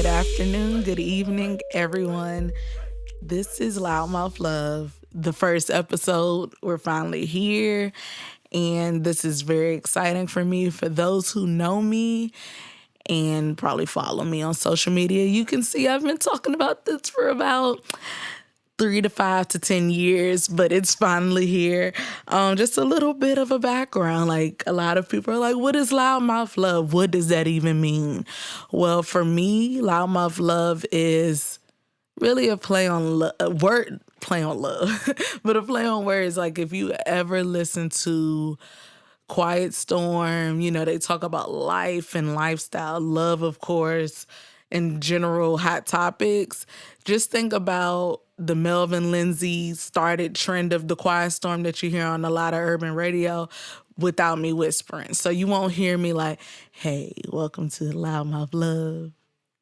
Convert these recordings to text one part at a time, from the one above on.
good afternoon, good evening, everyone. This is Loudmouth Love, the first episode. We're finally here, and this is very exciting for me. For those who know me and probably follow me on social media, you can see I've been talking about this for about 3 to 5 to 10 years, but it's finally here. Just a little bit of a background. Like a lot of people are like, what is loudmouth love? What does that even mean? Well, for me, loudmouth love is really a play on a word play on love, but a play on words. Like if you ever listen to Quiet Storm, they talk about life and lifestyle, love, of course, and general hot topics. Just think about the Melvin Lindsay started trend of the Quiet Storm that you hear on a lot of urban radio without me whispering. So you won't hear me like, hey, welcome to Loudmouth Love,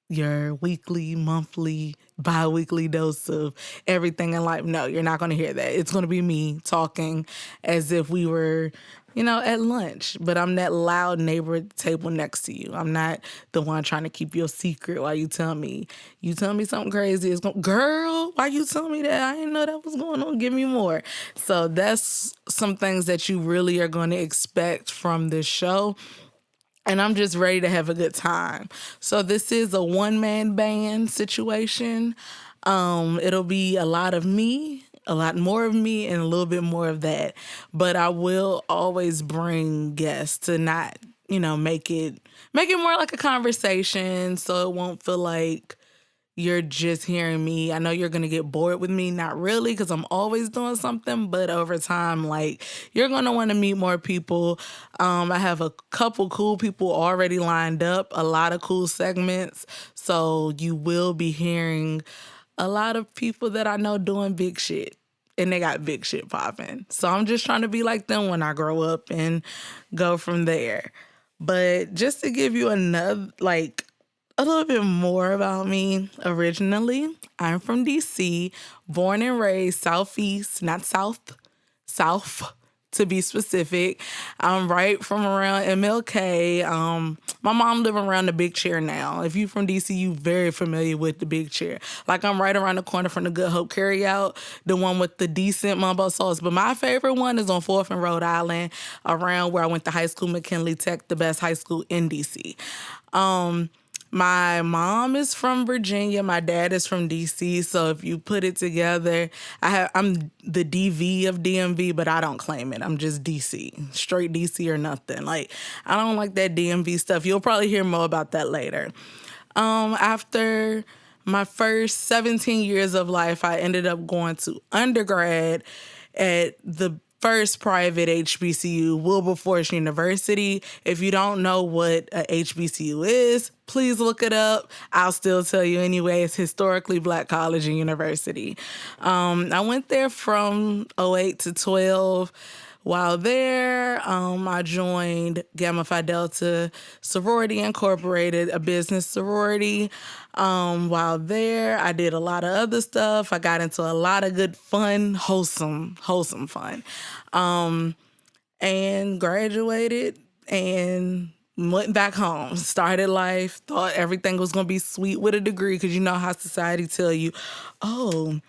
your weekly, monthly, bi-weekly dose of everything in life. No, you're not going to hear that. It's going to be me talking as if we were, at lunch, but I'm that loud neighbor at the table next to you. I'm not the one trying to keep your secret while you tell me something crazy. Girl, why you telling me that? I didn't know that was going on. Give me more. So that's some things that you really are going to expect from this show. And I'm just ready to have a good time. So this is a one-man band situation. It'll be a lot of me, a lot more of me, and a little bit more of that. But I will always bring guests to not, make it more like a conversation, so it won't feel like you're just hearing me. I know you're going to get bored with me. Not really, because I'm always doing something. But over time, you're going to want to meet more people. I have a couple cool people already lined up, a lot of cool segments. So you will be hearing a lot of people that I know doing big shit. And they got big shit popping. So I'm just trying to be like them when I grow up and go from there. But just to give you a little bit more about me. Originally, I'm from DC, born and raised Southeast, not South to be specific. I'm right from around MLK. My mom live around the Big Chair now. If you from DC, you very familiar with the Big Chair. Like I'm right around the corner from the Good Hope Carryout, the one with the decent mumbo sauce. But my favorite one is on 4th and Rhode Island, around where I went to high school, McKinley Tech, the best high school in DC. My mom is from Virginia. My dad is from DC. So if you put it together, I'm the DV of DMV, but I don't claim it. I'm just DC, straight DC or nothing. Like I don't like that DMV stuff. You'll probably hear more about that later. After my first 17 years of life, I ended up going to undergrad at the first private HBCU, Wilberforce University. If you don't know what a HBCU is, please look it up. I'll still tell you anyway. It's historically Black college and university. I went there from '08 to 12. While there, I joined Gamma Phi Delta Sorority Incorporated, a business sorority. While there, I did a lot of other stuff. I got into a lot of good fun, wholesome fun. And graduated and went back home, started life, thought everything was going to be sweet with a degree, because you know how society tell you, oh,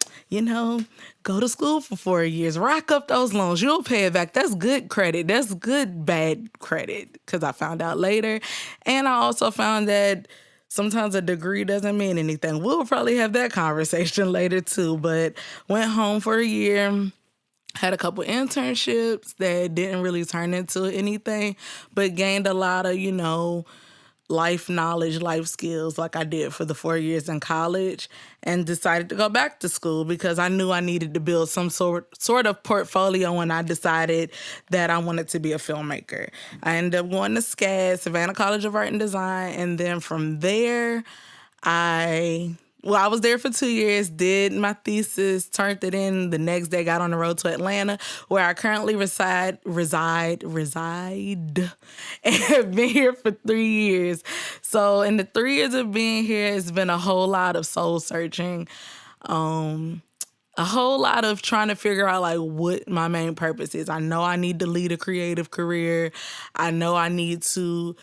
go to school for 4 years, rack up those loans, you'll pay it back. That's good credit. That's good, bad credit, because I found out later. And I also found that sometimes a degree doesn't mean anything. We'll probably have that conversation later too, but went home for a year. Had a couple internships that didn't really turn into anything, but gained a lot of, life knowledge, life skills like I did for the 4 years in college, and decided to go back to school because I knew I needed to build some sort of portfolio when I decided that I wanted to be a filmmaker. I ended up going to SCAD, Savannah College of Art and Design, and then from there, I was there for 2 years, did my thesis, turned it in. The next day, got on the road to Atlanta, where I currently reside, and have been here for 3 years. So in the 3 years of being here, it's been a whole lot of soul searching, a whole lot of trying to figure out what my main purpose is. I know I need to lead a creative career. I know I need to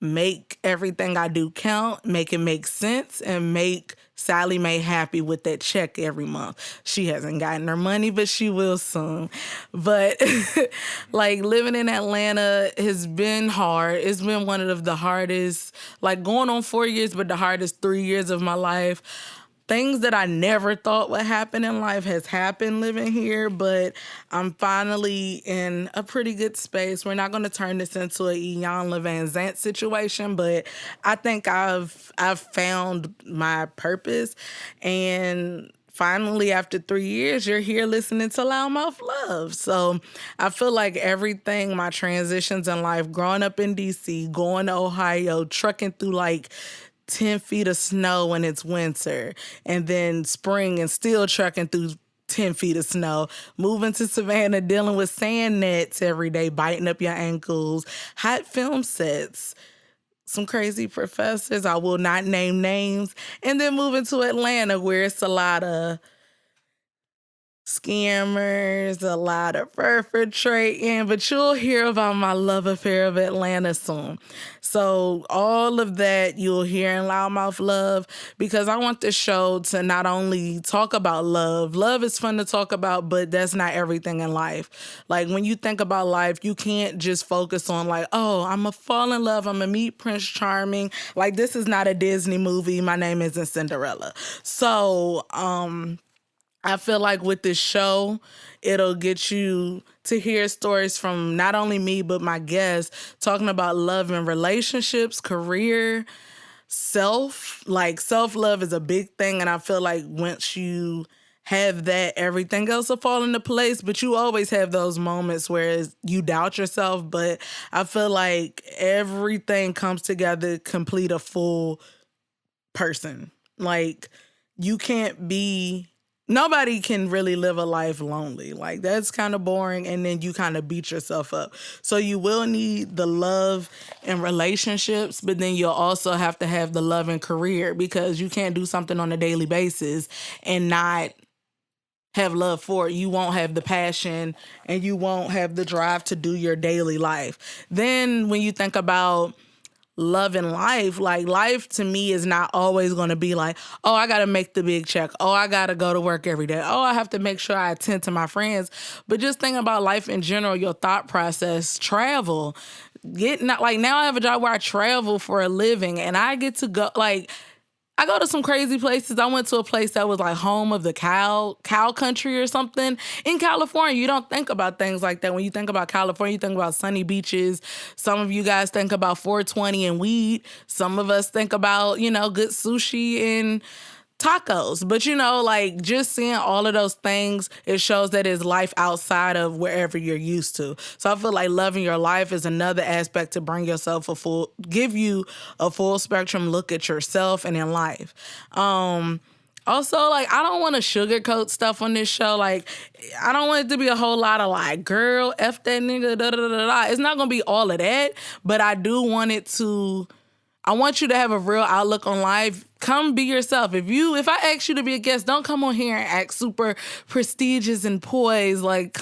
make everything I do count, make it make sense, and make Sally Mae happy with that check every month. She hasn't gotten her money, but she will soon. But like living in Atlanta has been hard. It's been one of the hardest, like going on 4 years, but the hardest 3 years of my life. Things that I never thought would happen in life has happened living here, but I'm finally in a pretty good space. We're not going to turn this into a Iyanla Van Zant situation, but I think I've found my purpose. And finally, after 3 years, you're here listening to Loudmouth Love. So I feel like everything, my transitions in life, growing up in D.C., going to Ohio, trucking through like 10 feet of snow when it's winter, and then spring and still trucking through 10 feet of snow, moving to Savannah, dealing with sand nets every day, biting up your ankles, hot film sets, some crazy professors, I will not name names, and then moving to Atlanta where it's a lot of scammers, a lot of perpetrating, but you'll hear about my love affair of Atlanta soon. So all of that you'll hear in Loudmouth Love, because I want this show to not only talk about love. Love is fun to talk about, but that's not everything in life. Like when you think about life, you can't just focus on like, oh, I'm gonna fall in love, I'm gonna meet Prince Charming. Like this is not a Disney movie. My name isn't Cinderella. So, I feel like with this show, it'll get you to hear stories from not only me, but my guests talking about love and relationships, career, self. Like self-love is a big thing. And I feel like once you have that, everything else will fall into place. But you always have those moments where you doubt yourself. But I feel like everything comes together to complete a full person. Like you can't be... Nobody can really live a life lonely. Like that's kind of boring, and then you kind of beat yourself up. So you will need the love and relationships, but then you'll also have to have the love and career, because you can't do something on a daily basis and not have love for it. You won't have the passion and you won't have the drive to do your daily life. Then when you think about love in life, like life to me is not always going to be like, oh, I got to make the big check. Oh, I got to go to work every day. Oh, I have to make sure I attend to my friends. But just think about life in general, your thought process, travel, like now I have a job where I travel for a living and I get to go, like, I go to some crazy places. I went to a place that was like home of the cow country or something. In California, you don't think about things like that. When you think about California, you think about sunny beaches. Some of you guys think about 420 and weed. Some of us think about, good sushi and tacos. But, like just seeing all of those things, it shows that it's life outside of wherever you're used to. So I feel like loving your life is another aspect to bring yourself give you a full spectrum look at yourself and in life. Also, like, I don't want to sugarcoat stuff on this show. Like, I don't want it to be a whole lot of like, girl, F that nigga, da da da da da. It's not going to be all of that, but I do want it to... I want you to have a real outlook on life. Come be yourself. If I ask you to be a guest, don't come on here and act super prestigious and poised. Like,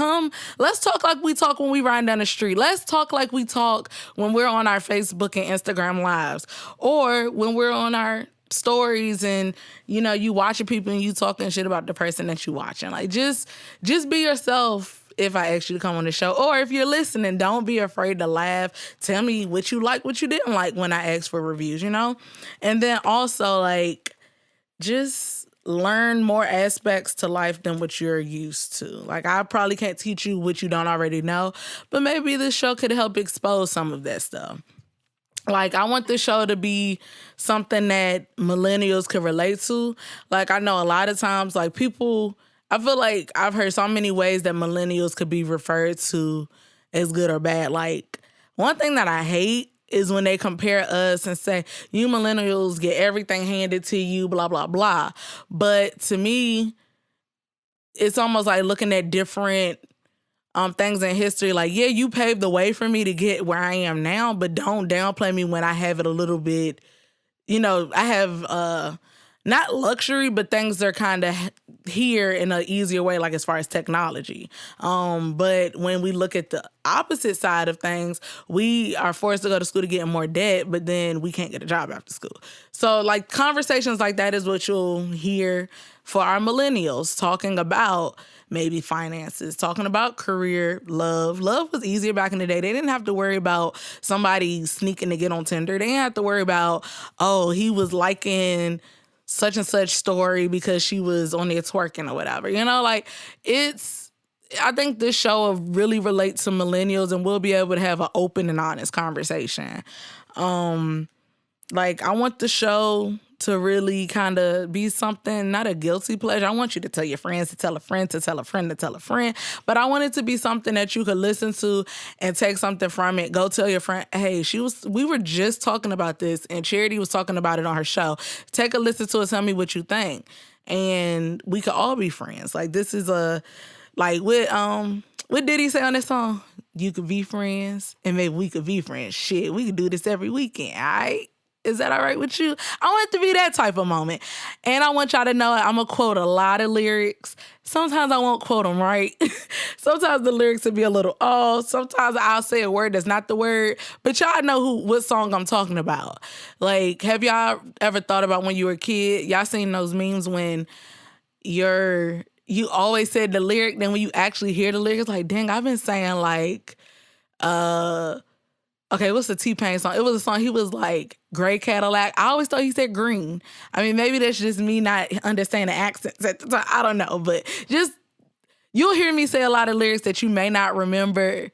let's talk like we talk when we ride down the street. Let's talk like we talk when we're on our Facebook and Instagram lives, or when we're on our stories and, you watching people and you talking shit about the person that you watching. Like, just be yourself. If I ask you to come on the show, or if you're listening, don't be afraid to laugh. Tell me what you like, what you didn't like when I asked for reviews, And then also, like, just learn more aspects to life than what you're used to. Like, I probably can't teach you what you don't already know, but maybe this show could help expose some of that stuff. Like, I want this show to be something that millennials could relate to. Like, I know a lot of times, like, I feel like I've heard so many ways that millennials could be referred to as good or bad. Like, one thing that I hate is when they compare us and say, you millennials get everything handed to you, blah, blah, blah. But to me, it's almost like looking at different things in history. Like, yeah, you paved the way for me to get where I am now, but don't downplay me when I have it a little bit, I have... not luxury, but things are kind of here in an easier way, like as far as technology. But when we look at the opposite side of things, we are forced to go to school to get more debt, but then we can't get a job after school. So like conversations like that is what you'll hear for our millennials, talking about maybe finances, talking about career, love. Love was easier back in the day. They didn't have to worry about somebody sneaking to get on Tinder. They didn't have to worry about, oh, he was liking such and such story because she was on there twerking or whatever. You know, like I think this show will really relate to millennials, and we'll be able to have an open and honest conversation. Like, I want the show to really kind of be something, not a guilty pleasure. I want you to tell your friends, to tell a friend, to tell a friend, to tell a friend. But I want it to be something that you could listen to and take something from it. Go tell your friend, hey, we were just talking about this, and Charity was talking about it on her show. Take a listen to it, tell me what you think. And we could all be friends. Like, this is what did he say on that song? You could be friends, and maybe we could be friends. Shit, we could do this every weekend, all right? Is that all right with you? I want it to be that type of moment. And I want y'all to know I'm going to quote a lot of lyrics. Sometimes I won't quote them right. Sometimes the lyrics will be a little off. Sometimes I'll say a word that's not the word. But y'all know what song I'm talking about. Like, have y'all ever thought about when you were a kid? Y'all seen those memes when you always said the lyric, then when you actually hear the lyrics, like, dang, I've been saying like, okay, what's the T-Pain song? It was a song, he was like, gray Cadillac. I always thought he said green. I mean, maybe that's just me not understanding accents at the time. I don't know. But you'll hear me say a lot of lyrics that you may not remember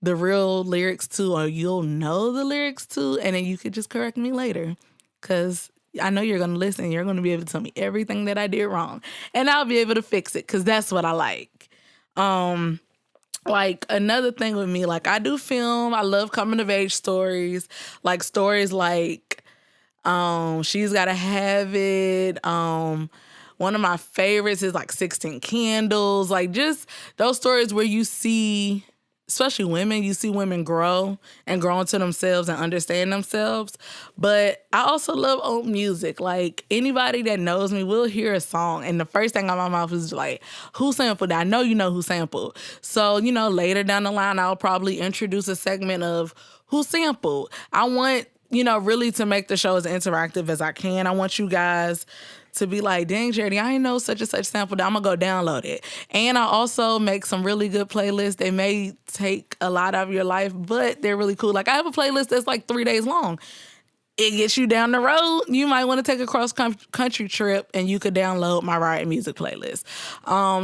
the real lyrics to, or you'll know the lyrics to, and then you could just correct me later. Because I know you're going to listen. You're going to be able to tell me everything that I did wrong. And I'll be able to fix it, because that's what I like. Like, another thing with me, like, I do film. I love coming of age stories. Like, stories like She's Gotta Have It. One of my favorites is like 16 Candles. Like, just those stories where you see, especially women, you see women grow into themselves and understand themselves. But I also love old music. Like, anybody that knows me will hear a song, and the first thing on my mouth is like, who sampled that? I know you know who sampled. So, later down the line, I'll probably introduce a segment of who sampled. I want, really to make the show as interactive as I can. I want you guys to be like, dang, Charity, I ain't know such and such sample. I'm going to go download it. And I also make some really good playlists. They may take a lot out of your life, but they're really cool. Like, I have a playlist that's like 3 days long. It gets you down the road. You might want to take a cross-country trip, and you could download my Riot Music playlist.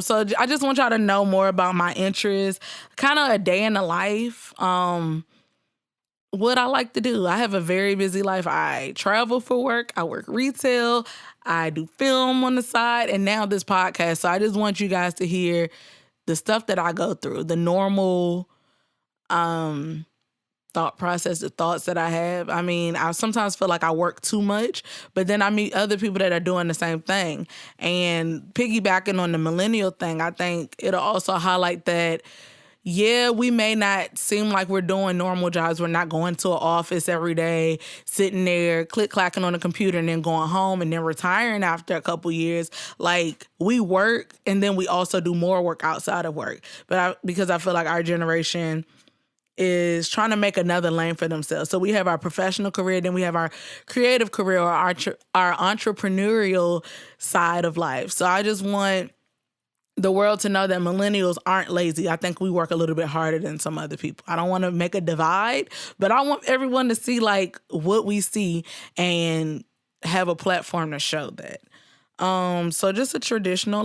So I just want y'all to know more about my interests, kind of a day in the life. What I like to do. I have a very busy life. I travel for work. I work retail. I do film on the side, and now this podcast. So I just want you guys to hear the stuff that I go through, the normal thought process, the thoughts that I have. I mean, I sometimes feel like I work too much, but then I meet other people that are doing the same thing. And piggybacking on the millennial thing, I think it'll also highlight that, yeah, we may not seem like we're doing normal jobs. We're not going to an office every day, sitting there, click-clacking on the computer, and then going home and then retiring after a couple years. Like, we work, and then we also do more work outside of work. Because I feel like our generation is trying to make another lane for themselves. So we have our professional career, then we have our creative career, or our entrepreneurial side of life. So I just want the world to know that millennials aren't lazy. I think we work a little bit harder than some other people. I don't want to make a divide, but I want everyone to see like what we see and have a platform to show that. So just a traditional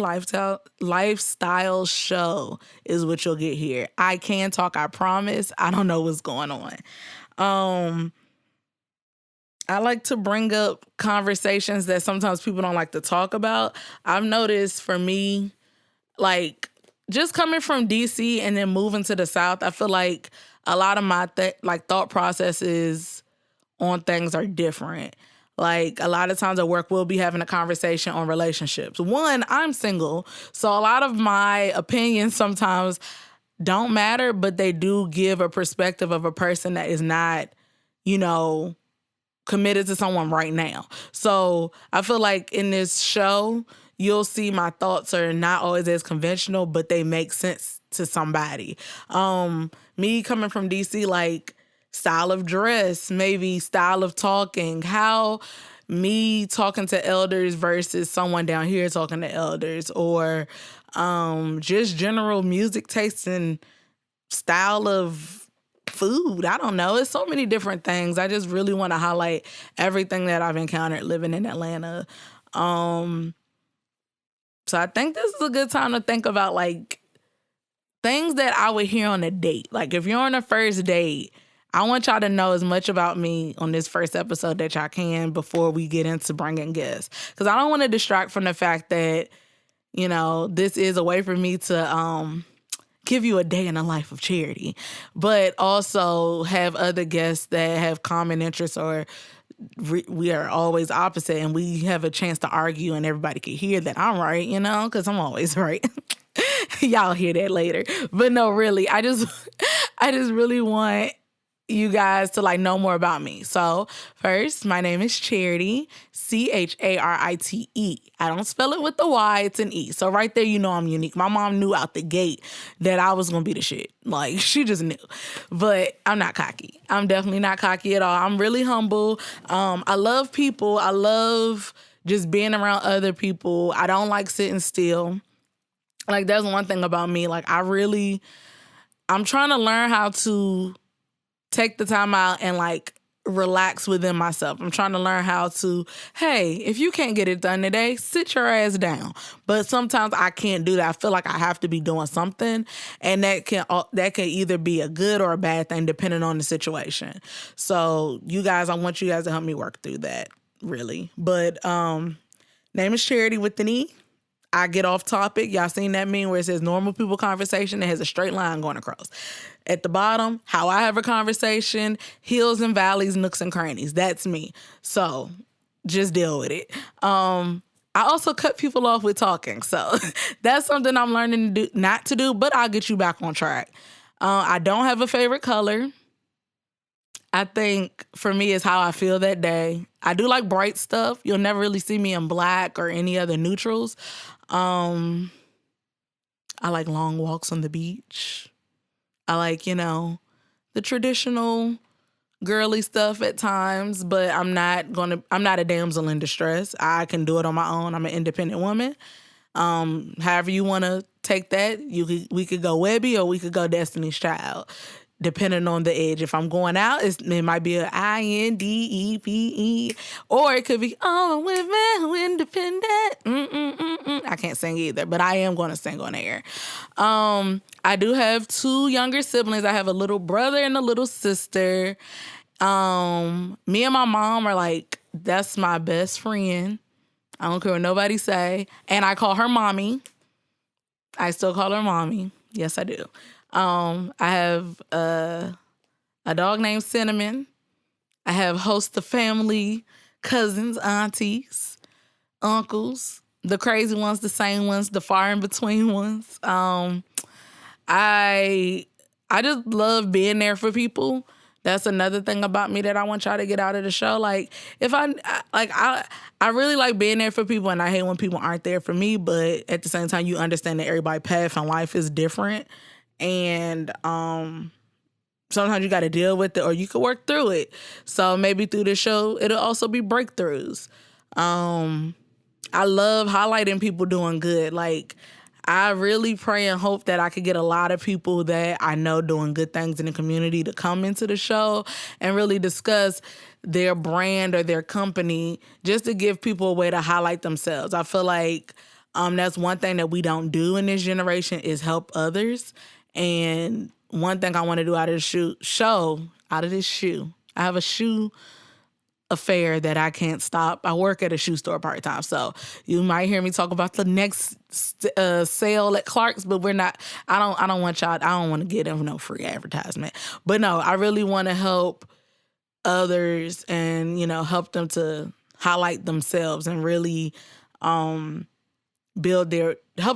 lifestyle show is what you'll get here. I can talk, I promise. I don't know what's going on. I like to bring up conversations that sometimes people don't like to talk about. I've noticed for me, like, just coming from DC and then moving to the South, I feel like a lot of my thought processes on things are different. Like, a lot of times at work, we'll be having a conversation on relationships. One, I'm single, so a lot of my opinions sometimes don't matter, but they do give a perspective of a person that is not, committed to someone right now. So I feel like in this show, you'll see my thoughts are not always as conventional, but they make sense to somebody. Me coming from DC, like style of dress, maybe style of talking, how me talking to elders versus someone down here talking to elders, or just general music taste and style of food. I don't know. It's so many different things. I just really want to highlight everything that I've encountered living in Atlanta. So I think this is a good time to think about like things that I would hear on a date. Like if you're on a first date, I want y'all to know as much about me on this first episode that y'all can before we get into bringing guests. Because I don't want to distract from the fact that, you know, this is a way for me to give you a day in the life of Charity, but also have other guests that have common interests or we are always opposite and we have a chance to argue and everybody can hear that I'm right, you know, because I'm always right. Y'all hear that later. But no, really, I just really want you guys to like know more about me. So first, my name is Charite, Charite. I don't spell it with the Y, it's an E. So right there, you know I'm unique. My mom knew out the gate that I was going to be the shit. Like she just knew. But I'm not cocky. I'm definitely not cocky at all. I'm really humble. I love people. I love just being around other people. I don't like sitting still. Like there's one thing about me. Like I'm trying to learn how to take the time out and like relax within myself. I'm trying to learn how to, hey, if you can't get it done today, sit your ass down. But sometimes I can't do that. I feel like I have to be doing something, and that can either be a good or a bad thing depending on the situation. So you guys, I want you guys to help me work through that, really. But name is Charity with an E. I get off topic. Y'all seen that meme where it says normal people conversation? It has a straight line going across. At the bottom, how I have a conversation, hills and valleys, nooks and crannies. That's me. So just deal with it. I also cut people off with talking. So that's something I'm learning to do, not to do, but I'll get you back on track. I don't have a favorite color. I think for me it's how I feel that day. I do like bright stuff. You'll never really see me in black or any other neutrals. I like long walks on the beach. I like, you know, the traditional girly stuff at times, but I'm not a damsel in distress. I can do it on my own. I'm an independent woman. However you want to take that, we could go Webby or we could go Destiny's Child, depending on the age. If I'm going out, it might be an INDEPE, or it could be women independent. I can't sing either, but I am going to sing on air. I do have 2 younger siblings. I have a little brother and a little sister. Me and my mom are like, that's my best friend. I don't care what nobody say. And I call her mommy. I still call her mommy. Yes, I do. I have a dog named Cinnamon. I have host of family, cousins, aunties, uncles, the crazy ones, the same ones, the far in between ones. I just love being there for people. That's another thing about me that I want y'all to get out of the show. Like, I really like being there for people, and I hate when people aren't there for me. But at the same time, you understand that everybody's path in life is different, and sometimes you got to deal with it, or you can work through it. So maybe through the show, it'll also be breakthroughs. I love highlighting people doing good. Like, I really pray and hope that I could get a lot of people that I know doing good things in the community to come into the show and really discuss their brand or their company, just to give people a way to highlight themselves. I feel like that's one thing that we don't do in this generation is help others. And one thing I want to do out of this shoe, I have a shoe affair that I can't stop. I work at a shoe store part-time, so you might hear me talk about the next sale at Clark's, but I don't want to get them no free advertisement. But no, I really want to help others and, you know, help them to highlight themselves and really help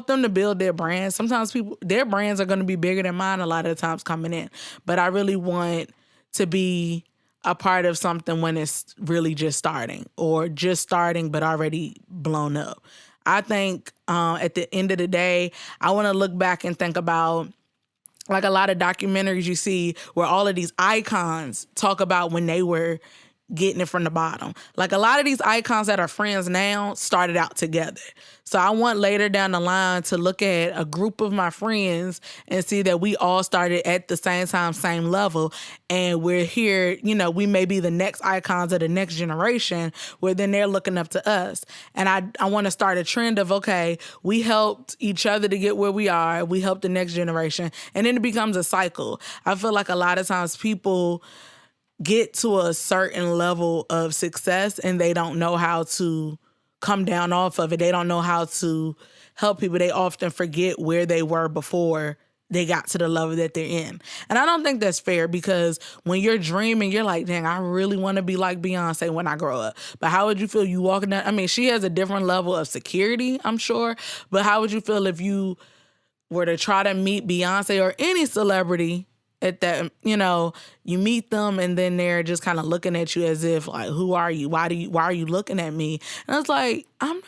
them to build their brand. Sometimes their brands are going to be bigger than mine a lot of the times coming in, but I really want to be a part of something when it's really just starting or just starting but already blown up. I think at the end of the day, I want to look back and think about like a lot of documentaries you see where all of these icons talk about when they were getting it from the bottom. Like a lot of these icons that are friends now started out together. So I want later down the line to look at a group of my friends and see that we all started at the same time, same level. And we're here, you know, we may be the next icons of the next generation where then they're looking up to us. And I want to start a trend of, okay, we helped each other to get where we are. We helped the next generation. And then it becomes a cycle. I feel like a lot of times people get to a certain level of success and they don't know how to come down off of it. They don't know how to help people. They often forget where they were before they got to the level that they're in. And I don't think that's fair because when you're dreaming, you're like, dang, I really want to be like Beyonce when I grow up. But how would you feel you walking down? I mean, she has a different level of security, I'm sure. But how would you feel if you were to try to meet Beyonce or any celebrity at that, you know, you meet them and then they're just kind of looking at you as if like, who are you? Why are you looking at me? And I was like, I'm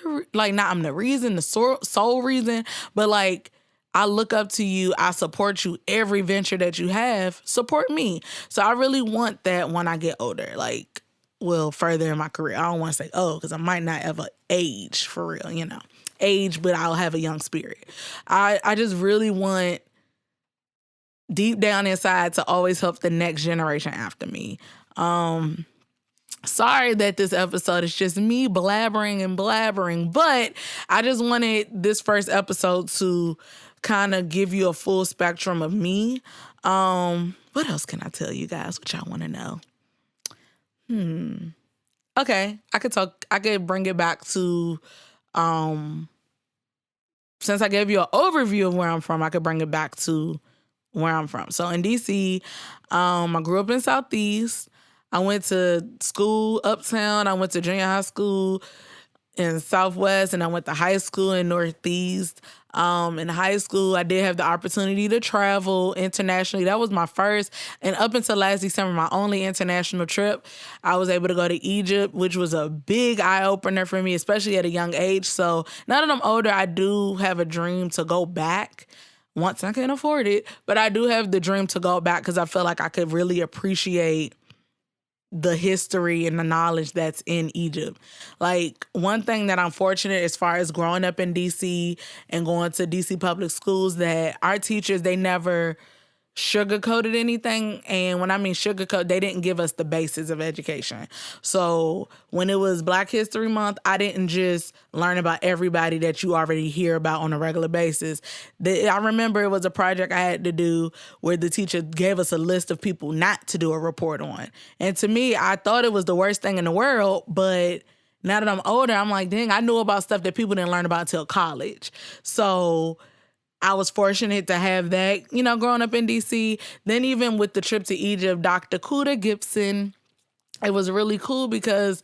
the reason, the sole reason, but like, I look up to you. I support you. Every venture that you have, support me. So I really want that when I get older, like, well, further in my career. I don't want to say, because I might not ever age for real, you know, but I'll have a young spirit. I just really want deep down inside to always help the next generation after me. Sorry that this episode is just me blabbering, but I just wanted this first episode to kind of give you a full spectrum of me. What else can I tell you guys? What y'all want to know? Okay, I could bring it back to, since I gave you an overview of where I'm from, I could bring it back to where I'm from. So in DC, I grew up in Southeast. I went to school uptown. I went to junior high school in Southwest, and I went to high school in Northeast. In high school, I did have the opportunity to travel internationally. That was my first, and up until last December, my only international trip. I was able to go to Egypt, which was a big eye-opener for me, especially at a young age. So now that I'm older, I do have a dream to go back once I can afford it. But I do have the dream to go back because I feel like I could really appreciate the history and the knowledge that's in Egypt. Like, one thing that I'm fortunate as far as growing up in DC and going to DC public schools, that our teachers, they never sugarcoated anything. And when I mean sugarcoat, they didn't give us the basis of education. So when it was Black History Month, I didn't just learn about everybody that you already hear about on a regular basis. I remember it was a project I had to do where the teacher gave us a list of people not to do a report on. And to me, I thought it was the worst thing in the world, but now that I'm older, I'm like, dang, I knew about stuff that people didn't learn about until college. So I was fortunate to have that, you know, growing up in D.C. Then even with the trip to Egypt, Dr. Kuda Gibson, it was really cool because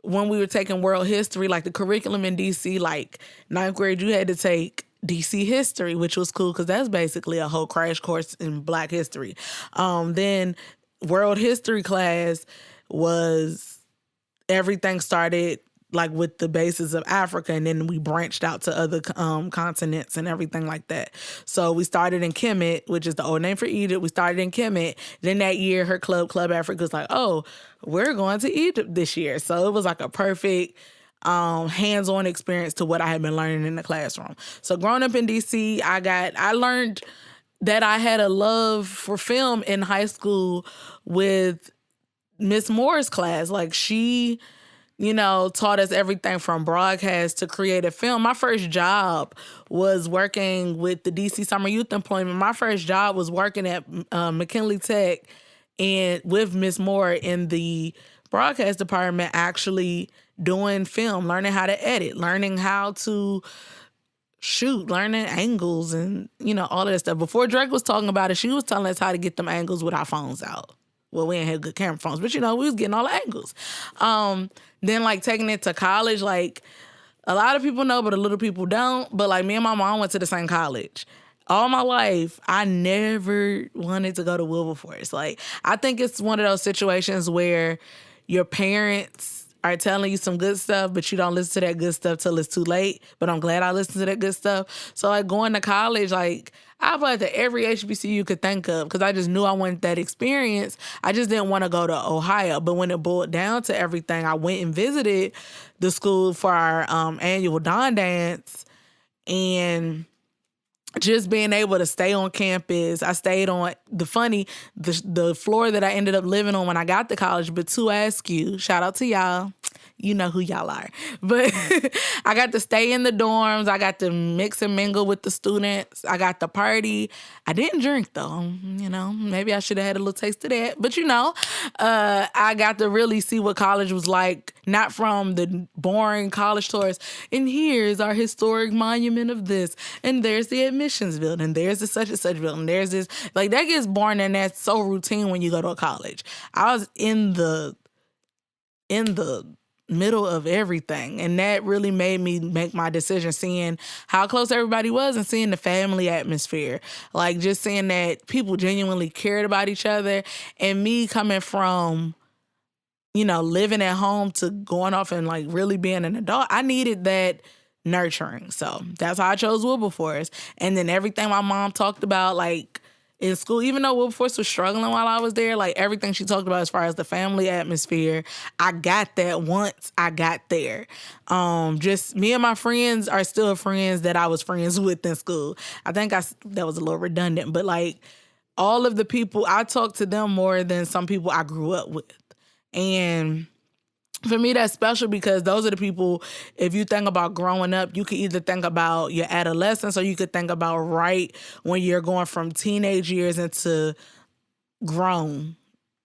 when we were taking world history, like the curriculum in D.C., like ninth grade, you had to take D.C. history, which was cool because that's basically a whole crash course in Black history. Then world history class was, everything started like with the basis of Africa, and then we branched out to other continents and everything like that. So we started in Kemet, which is the old name for Egypt. We started in Kemet. Then that year, her Club Africa was like, oh, we're going to Egypt this year. So it was like a perfect hands-on experience to what I had been learning in the classroom. So growing up in DC, I learned that I had a love for film in high school with Miss Moore's class. Like, she, you know, taught us everything from broadcast to creative film. My first job was working with the DC Summer Youth Employment. My first job was working at McKinley Tech and with Miss Moore in the broadcast department, actually doing film, learning how to edit, learning how to shoot, learning angles and, you know, all of that stuff. Before Drake was talking about it, she was telling us how to get them angles with our phones out. Well, we ain't had good camera phones, but, you know, we was getting all the angles. Then, like, taking it to college, like, a lot of people know, but a little people don't. But, like, me and my mom went to the same college. all my life, I never wanted to go to Wilberforce. Like, I think it's one of those situations where your parents are telling you some good stuff, but you don't listen to that good stuff till it's too late. But I'm glad I listened to that good stuff. So, like, going to college, like, I applied to every HBCU you could think of because I just knew I wanted that experience. I just didn't want to go to Ohio. But when it boiled down to everything, I went and visited the school for our annual Dawn Dance, and just being able to stay on campus. I stayed on the floor that I ended up living on when I got to college, but to ask you, shout out to y'all. You know who y'all are. But I got to stay in the dorms. I got to mix and mingle with the students. I got to party. I didn't drink, though. Maybe I should have had a little taste of that. But, I got to really see what college was like, not from the boring college tours. And here's our historic monument of this. And there's the admissions building. There's the such and such building. There's this. Like, that gets boring, and that's so routine when you go to a college. I was in the middle of everything, and that really made me make my decision, seeing how close everybody was and seeing the family atmosphere, like just seeing that people genuinely cared about each other. And me coming from living at home to going off and like really being an adult, I needed that nurturing. So that's how I chose Wilberforce. And then everything my mom talked about, like, in school, even though Wilberforce was struggling while I was there, like everything she talked about as far as the family atmosphere, I got that once I got there. Just me and my friends are still friends that I was friends with in school. I think that was a little redundant, but like all of the people, I talk to them more than some people I grew up with. And for me, that's special because those are the people, if you think about growing up, you could either think about your adolescence or you could think about right when you're going from teenage years into grown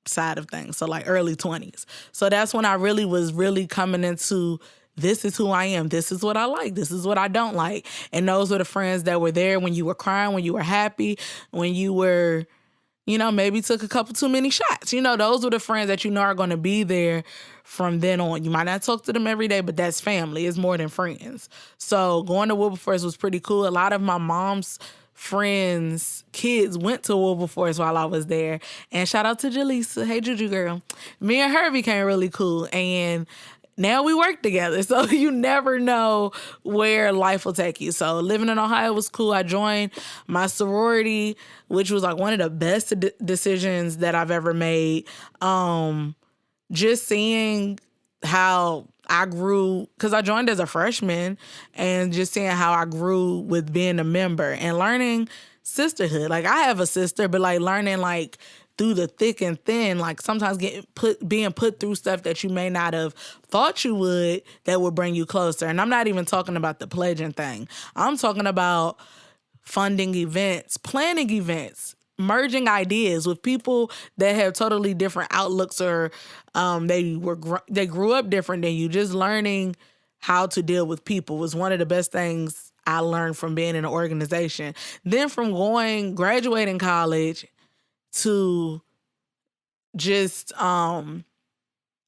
side of things. So like early 20s. So that's when I really was coming into, this is who I am. This is what I like. This is what I don't like. And those were the friends that were there when you were crying, when you were happy, when you were, maybe took a couple too many shots. Those were the friends that are going to be there from then on. You might not talk to them every day, but that's family. It's more than friends. So going to Wilberforce was pretty cool. A lot of my mom's friends' kids went to Wilberforce while I was there. And shout out to Jaleesa. Hey, Juju girl. Me and her became really cool. And now we work together. So you never know where life will take you. So living in Ohio was cool. I joined my sorority, which was like one of the best decisions that I've ever made. Just seeing how I grew, because I joined as a freshman, and just seeing how I grew with being a member and learning sisterhood. Like, I have a sister, but like learning like through the thick and thin, like sometimes being put through stuff that you may not have thought you would, that would bring you closer. And I'm not even talking about the pledging thing. I'm talking about funding events, planning events, merging ideas with people that have totally different outlooks, or they grew up different than you. Just learning how to deal with people was one of the best things I learned from being in an organization. Then from graduating college to just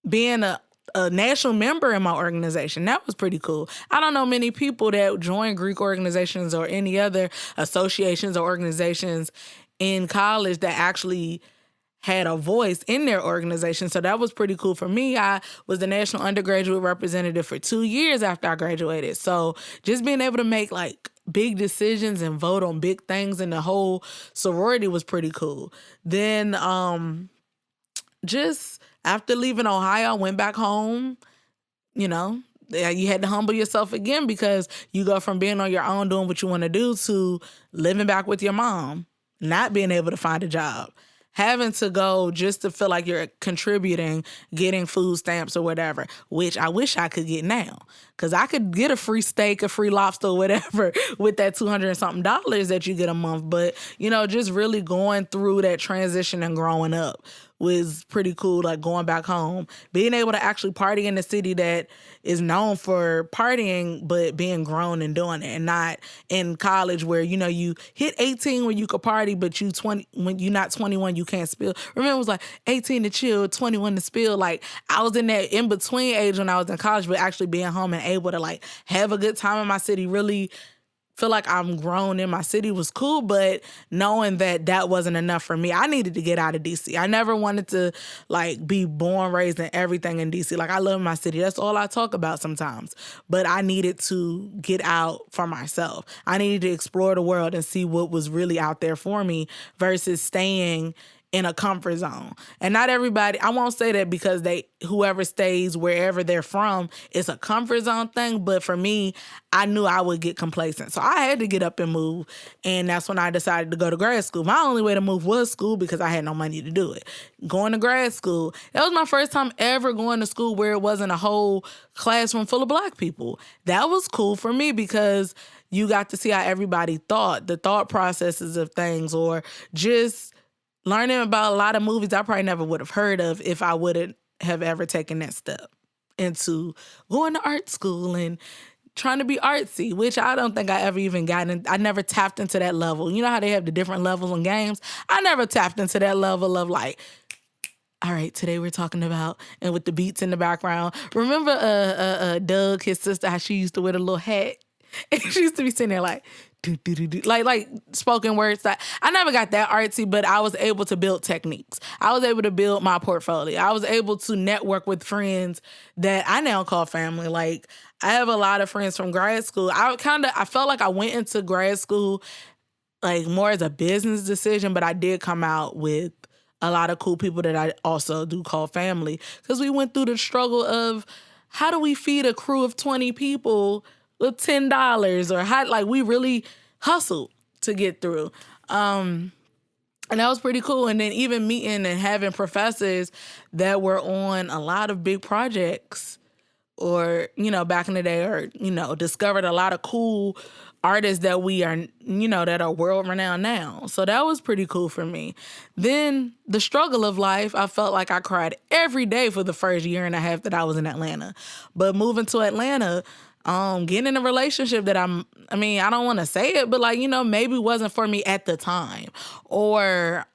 being a national member in my organization. That was pretty cool. I don't know many people that join Greek organizations or any other associations or organizations in college that actually had a voice in their organization. So that was pretty cool for me. I was the national undergraduate representative for 2 years after I graduated. So just being able to make like big decisions and vote on big things in the whole sorority was pretty cool. Then just after leaving Ohio, I went back home. You had to humble yourself again, because you go from being on your own doing what you want to do to living back with your mom, not being able to find a job, having to go just to feel like you're contributing, getting food stamps or whatever, which I wish I could get now, because I could get a free steak, a free lobster, or whatever with that $200 and something that you get a month. But, just really going through that transition and growing up was pretty cool, like going back home, being able to actually party in a city that is known for partying, but being grown and doing it, and not in college where, you hit 18 when you could party, but when you're not 21, you can't spill. Remember, it was like 18 to chill, 21 to spill. Like, I was in that in-between age when I was in college, but actually being home and able to like have a good time in my city, really feel like I'm grown in my city was cool, but knowing that that wasn't enough for me, I needed to get out of DC. I never wanted to like be born, raised, and everything in DC. Like I love my city. That's all I talk about sometimes. But I needed to get out for myself. I needed to explore the world and see what was really out there for me versus staying in a comfort zone. And not everybody, I won't say that because whoever stays wherever they're from, it's a comfort zone thing. But for me, I knew I would get complacent. So I had to get up and move. And that's when I decided to go to grad school. My only way to move was school because I had no money to do it. Going to grad school, that was my first time ever going to school where it wasn't a whole classroom full of Black people. That was cool for me because you got to see how everybody thought, the thought processes of things, or just learning about a lot of movies I probably never would have heard of if I wouldn't have ever taken that step into going to art school and trying to be artsy, which I don't think I ever even got in. I never tapped into that level. You know how they have the different levels in games? I never tapped into that level of like, all right, today we're talking about, and with the beats in the background. Remember Doug, his sister, how she used to wear the little hat? And she used to be sitting there like, like spoken words. I never got that artsy, but I was able to build techniques. I was able to build my portfolio. I was able to network with friends that I now call family. Like I have a lot of friends from grad school. I felt like I went into grad school like more as a business decision, but I did come out with a lot of cool people that I also do call family because we went through the struggle of how do we feed a crew of 20 people with $10, or how, like, we really hustled to get through. And that was pretty cool. And then even meeting and having professors that were on a lot of big projects, or, you know, back in the day, or, you know, discovered a lot of cool artists that we are, you know, that are world renowned now. So that was pretty cool for me. Then the struggle of life, I felt like I cried every day for the first year and a half that I was in Atlanta. But moving to Atlanta, getting in a relationship that I don't want to say it, but like, you know, maybe wasn't for me at the time, or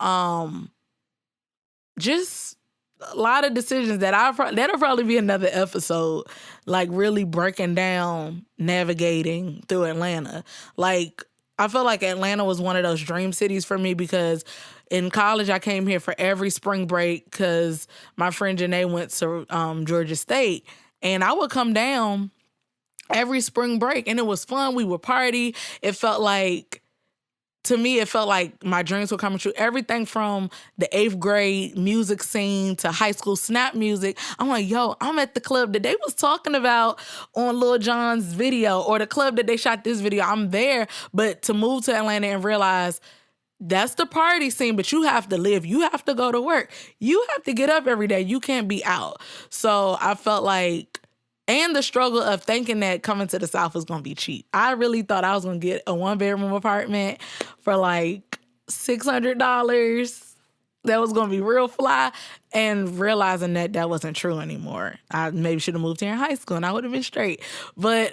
just a lot of decisions that'll probably be another episode, like really breaking down navigating through Atlanta. Like I felt like Atlanta was one of those dream cities for me because in college I came here for every spring break because my friend Janae went to Georgia State, and I would come down every spring break, and it was fun. We would party. To me, it felt like my dreams were coming true. Everything from the 8th grade music scene to high school snap music. I'm like, yo, I'm at the club that they was talking about on Lil Jon's video, or the club that they shot this video. I'm there. But to move to Atlanta and realize that's the party scene, but you have to live. You have to go to work. You have to get up every day. You can't be out. So I felt like, and the struggle of thinking that coming to the South was going to be cheap. I really thought I was going to get a 1-bedroom apartment for like $600. That was going to be real fly. And realizing that that wasn't true anymore. I maybe should have moved here in high school and I would have been straight. But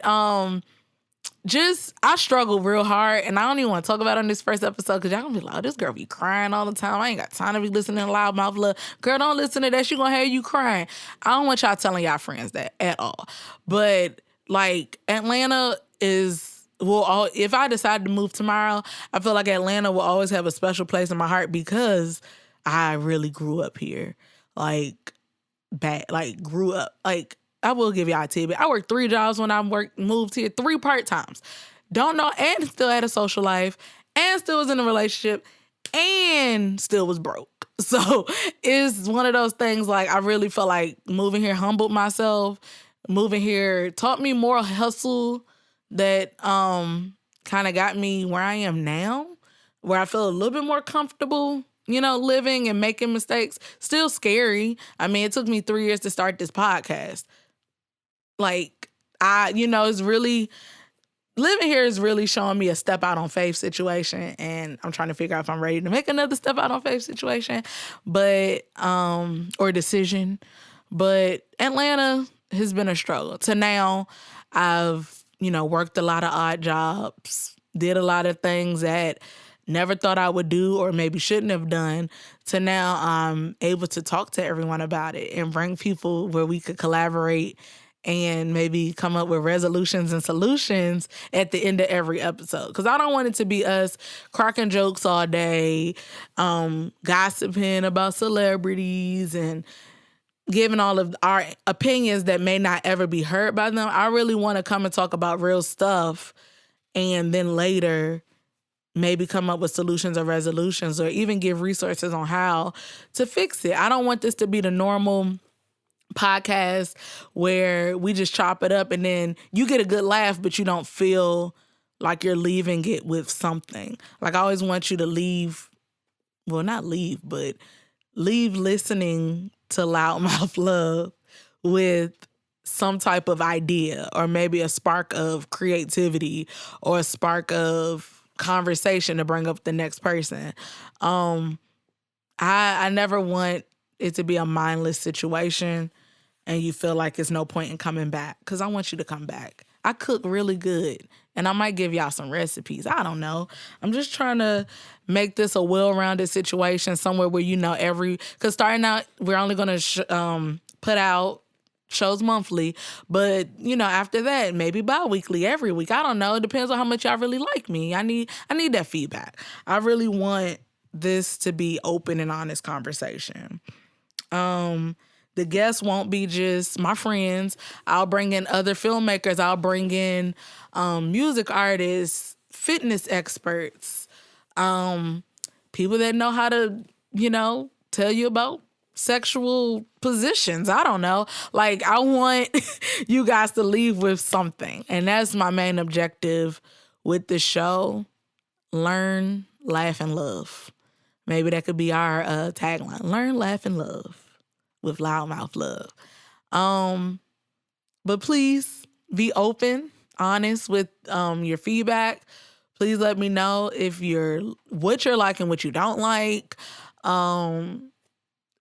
I struggled real hard, and I don't even want to talk about it on this first episode because y'all gonna be like, oh, this girl be crying all the time. I ain't got time to be listening to loud mouth love. Girl, don't listen to that. She gonna hear you crying. I don't want y'all telling y'all friends that at all. But like Atlanta if I decide to move tomorrow, I feel like Atlanta will always have a special place in my heart because I really grew up here. Grew up. Like, I will give y'all a tidbit. I worked 3 jobs when I moved here, 3 part-times. Don't know, and still had a social life, and still was in a relationship, and still was broke. So it's one of those things, like, I really felt like moving here humbled myself. Moving here taught me more hustle that kind of got me where I am now, where I feel a little bit more comfortable, you know, living and making mistakes. Still scary. I mean, it took me 3 years to start this podcast. Like, it's really, living here is really showing me a step out on faith situation. And I'm trying to figure out if I'm ready to make another step out on faith situation, or decision. But Atlanta has been a struggle. To now, I've, worked a lot of odd jobs, did a lot of things that never thought I would do or maybe shouldn't have done, to now I'm able to talk to everyone about it and bring people where we could collaborate and maybe come up with resolutions and solutions at the end of every episode. Because I don't want it to be us cracking jokes all day, gossiping about celebrities and giving all of our opinions that may not ever be heard by them. I really want to come and talk about real stuff and then later maybe come up with solutions or resolutions or even give resources on how to fix it. I don't want this to be the normal podcast where we just chop it up and then you get a good laugh, but you don't feel like you're leaving it with something. Like, I always want you to leave, well, not leave, but leave listening to Loudmouth Love with some type of idea or maybe a spark of creativity or a spark of conversation to bring up the next person. I never want it to be a mindless situation and you feel like it's no point in coming back, because I want you to come back. I cook really good and I might give y'all some recipes. I don't know. I'm just trying to make this a well-rounded situation somewhere where, because starting out, we're only going to put out shows monthly, but after that, maybe bi-weekly, every week. I don't know. It depends on how much y'all really like me. I need that feedback. I really want this to be open and honest conversation. The guests won't be just my friends. I'll bring in other filmmakers. I'll bring in music artists, fitness experts, people that know how to, tell you about sexual positions. I don't know. Like, I want you guys to leave with something. And that's my main objective with the show. Learn, laugh, and love. Maybe that could be our tagline. Learn, laugh, and love with Loudmouth Love. But please be open, honest with your feedback. Please let me know what you're like and what you don't like.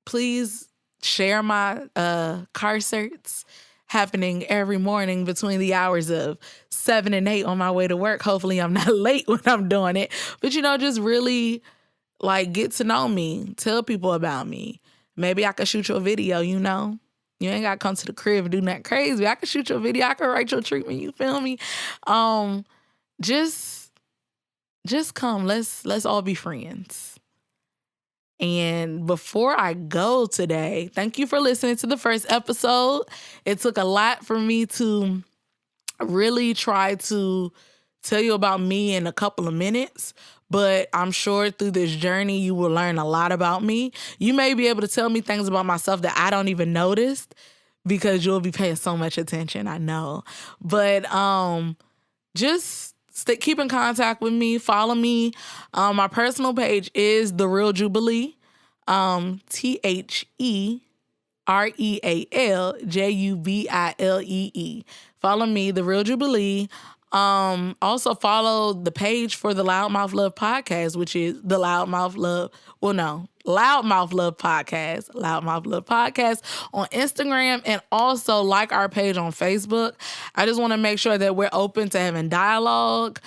Please share my car search happening every morning between the hours of 7 and 8 on my way to work. Hopefully I'm not late when I'm doing it. But, just really get to know me. Tell people about me. Maybe I could shoot you a video, You ain't got to come to the crib and do nothing crazy. I could shoot you a video. I could write your treatment. You feel me? Just come. Let's all be friends. And before I go today, thank you for listening to the first episode. It took a lot for me to really try to tell you about me in a couple of minutes, but I'm sure through this journey, you will learn a lot about me. You may be able to tell me things about myself that I don't even notice because you'll be paying so much attention, I know. But just keep in contact with me. Follow me. My personal page is The Real Jubilee. TheRealJubilee. Follow me, The Real Jubilee. Also follow the page for the Loudmouth Love Podcast, which is the Loudmouth Love Podcast on Instagram, and also like our page on Facebook. I just want to make sure that we're open to having dialogue.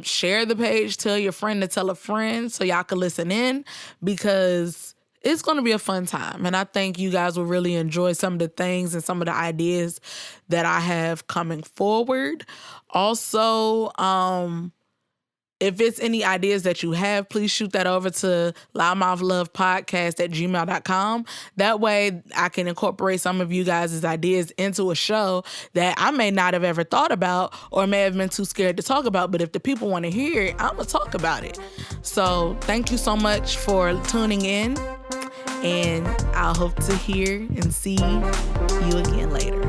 Share the page, tell your friend to tell a friend so y'all can listen in, because it's going to be a fun time. And I think you guys will really enjoy some of the things and some of the ideas that I have coming forward. Also, if it's any ideas that you have, please shoot that over to loudmouthlovepodcast@gmail.com. That way I can incorporate some of you guys' ideas into a show that I may not have ever thought about or may have been too scared to talk about. But if the people want to hear it, I'm going to talk about it. So thank you so much for tuning in, and I'll hope to hear and see you again later.